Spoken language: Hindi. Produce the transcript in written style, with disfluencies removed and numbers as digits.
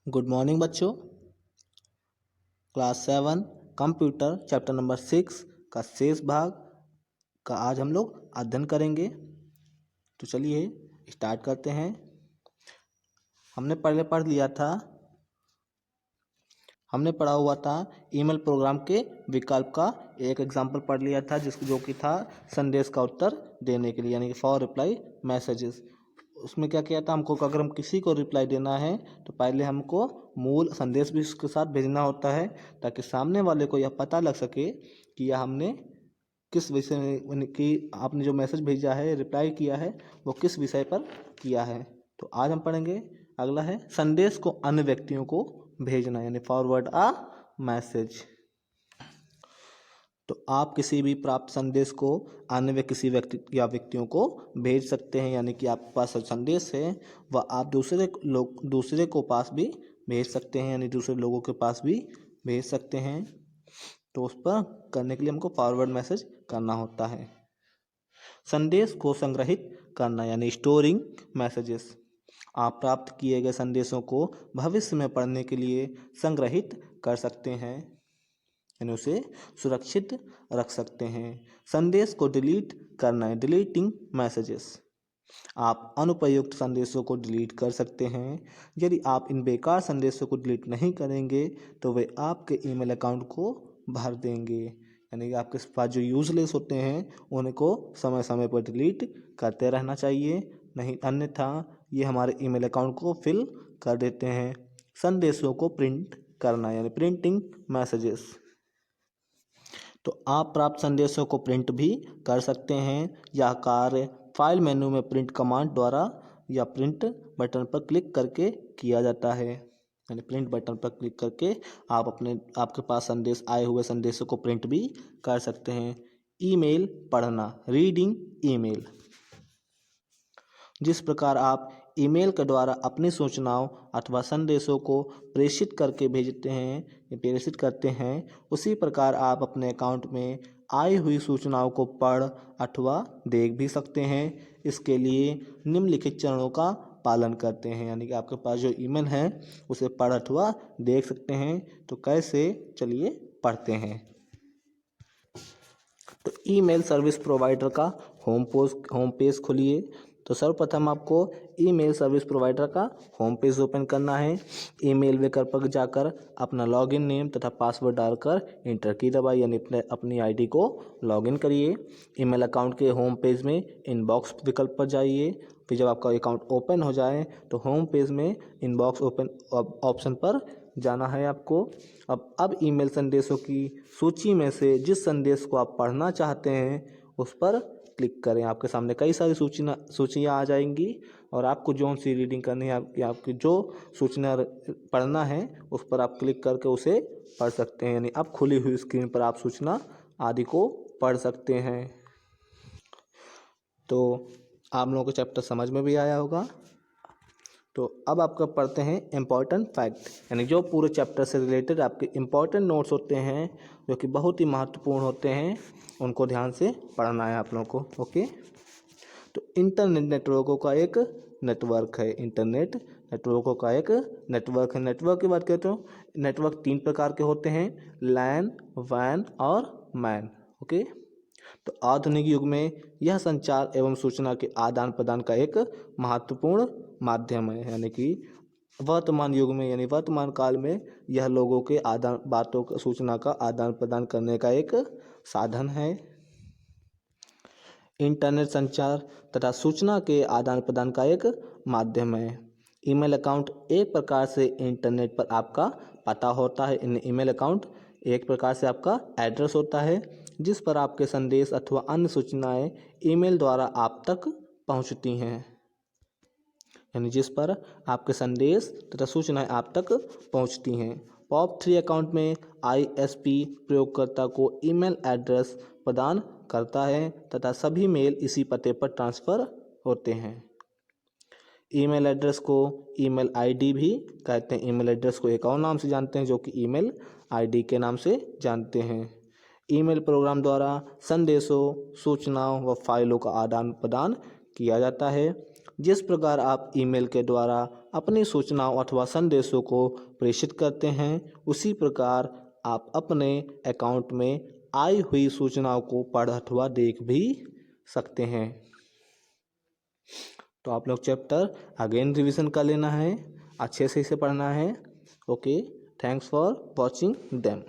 गुड मॉर्निंग बच्चों। क्लास 7 कंप्यूटर चैप्टर नंबर 6 का शेष भाग का आज हम लोग अध्ययन करेंगे। तो चलिए स्टार्ट करते हैं। हमने पहले पढ़ा हुआ था ईमेल प्रोग्राम के विकल्प का एक एग्जाम्पल पढ़ लिया था, जो कि था संदेश का उत्तर देने के लिए, यानी कि फॉर रिप्लाई मैसेजेस। उसमें क्या किया था, हमको अगर हम किसी को रिप्लाई देना है तो पहले हमको मूल संदेश भी उसके साथ भेजना होता है, ताकि सामने वाले को यह पता लग सके कि यह हमने किस विषय में, कि आपने जो मैसेज भेजा है, रिप्लाई किया है, वो किस विषय पर किया है। तो आज हम पढ़ेंगे, अगला है संदेश को अन्य व्यक्तियों को भेजना, यानी फॉरवर्ड आ मैसेज। तो आप किसी भी प्राप्त संदेश को अन्य किसी व्यक्ति या व्यक्तियों को भेज सकते हैं, यानी कि आपके पास संदेश है वह आप दूसरे को पास भी भेज सकते हैं, यानी दूसरे लोगों के पास भी भेज सकते हैं। तो उस पर करने के लिए हमको फॉरवर्ड मैसेज करना होता है। संदेश को संग्रहित करना, यानी स्टोरिंग मैसेजेस। आप प्राप्त किए गए संदेशों को भविष्य में पढ़ने के लिए संग्रहित कर सकते हैं, यानी उसे सुरक्षित रख सकते हैं। संदेश को डिलीट करना है, डिलीटिंग मैसेजेस। आप अनुपयुक्त संदेशों को डिलीट कर सकते हैं। यदि आप इन बेकार संदेशों को डिलीट नहीं करेंगे तो वे आपके ईमेल अकाउंट को भर देंगे, यानी कि आपके पास जो यूजलेस होते हैं उनको समय समय पर डिलीट करते रहना चाहिए, नहीं अन्यथा ये हमारे ईमेल अकाउंट को फिल कर देते हैं। संदेशों को प्रिंट करना, यानी प्रिंटिंग मैसेजेस। तो आप प्राप्त संदेशों को प्रिंट भी कर सकते हैं। यह कार्य फाइल मेनू में प्रिंट कमांड द्वारा या प्रिंट बटन पर क्लिक करके किया जाता है, यानी प्रिंट बटन पर क्लिक करके आप आपके पास आए हुए संदेशों को प्रिंट भी कर सकते हैं। ईमेल पढ़ना, रीडिंग ईमेल। जिस प्रकार आप ईमेल के द्वारा अपनी सूचनाओं अथवा संदेशों को प्रेषित करते हैं, उसी प्रकार आप अपने अकाउंट में आई हुई सूचनाओं को पढ़ अथवा देख भी सकते हैं। इसके लिए निम्नलिखित चरणों का पालन करते हैं, यानी कि आपके पास जो ईमेल है उसे पढ़ अथवा देख सकते हैं। तो कैसे, चलिए पढ़ते हैं। तो ईमेल सर्विस प्रोवाइडर का होम पेज खोलिए। तो सर्वप्रथम आपको ईमेल सर्विस प्रोवाइडर का होम पेज ओपन करना है। ईमेल विकल्प पर जाकर अपना लॉगिन नेम तथा पासवर्ड डालकर इंटर की दबाइए, यानी अपनी आईडी को लॉगिन करिए। ईमेल अकाउंट के होम पेज में इनबॉक्स विकल्प पर जाइए। फिर जब आपका अकाउंट ओपन हो जाए तो होम पेज में इनबॉक्स ओपन ऑप्शन पर जाना है आपको। अब ईमेल संदेशों की सूची में से जिस संदेश को आप पढ़ना चाहते हैं उस पर क्लिक करें। आपके सामने कई सारी सूचियाँ आ जाएंगी और आपको जो सी रीडिंग करनी है, आपकी जो सूचना पढ़ना है उस पर आप क्लिक करके उसे पढ़ सकते हैं, यानी अब खुली हुई स्क्रीन पर आप सूचना आदि को पढ़ सकते हैं। तो आप लोगों को चैप्टर समझ में भी आया होगा। तो अब आपका पढ़ते हैं इम्पॉर्टेंट फैक्ट, यानी जो पूरे चैप्टर से रिलेटेड आपके इम्पॉर्टेंट नोट्स होते हैं जो कि बहुत ही महत्वपूर्ण होते हैं, उनको ध्यान से पढ़ना है आप लोगों को। ओके। तो इंटरनेट नेटवर्कों का एक नेटवर्क है। इंटरनेट नेटवर्कों का एक नेटवर्क है। नेटवर्क की बात करें तो नेटवर्क 3 प्रकार के होते हैं, लैन, वैन और मैन। ओके। तो आधुनिक युग में यह संचार एवं सूचना के आदान प्रदान का एक महत्वपूर्ण माध्यम है, यानी कि वर्तमान युग में, यानी वर्तमान काल में यह लोगों के सूचना का आदान प्रदान करने का एक साधन है। इंटरनेट संचार तथा सूचना के आदान प्रदान का एक माध्यम है। ईमेल अकाउंट एक प्रकार से इंटरनेट पर आपका पता होता है। ईमेल अकाउंट एक प्रकार से आपका एड्रेस होता है जिस पर आपके संदेश अथवा अन्य सूचनाएं ईमेल द्वारा आप तक पहुंचती हैं, यानी जिस पर आपके संदेश तथा सूचनाएं आप तक पहुंचती हैं। POP3 अकाउंट में ISP प्रयोगकर्ता को ईमेल एड्रेस प्रदान करता है तथा सभी मेल इसी पते पर ट्रांसफ़र होते हैं। ईमेल एड्रेस को ईमेल आईडी भी कहते हैं। ईमेल एड्रेस को एक और नाम से जानते हैं जो कि ईमेल आईडी के नाम से जानते हैं। ईमेल प्रोग्राम द्वारा संदेशों, सूचनाओं व फाइलों का आदान प्रदान किया जाता है। जिस प्रकार आप ईमेल के द्वारा अपनी सूचनाओं अथवा संदेशों को प्रेषित करते हैं, उसी प्रकार आप अपने अकाउंट में आई हुई सूचनाओं को पढ़ अथवा देख भी सकते हैं। तो आप लोग चैप्टर अगेन रिवीजन कर लेना है, अच्छे से इसे पढ़ना है। Okay, thanks for watching them.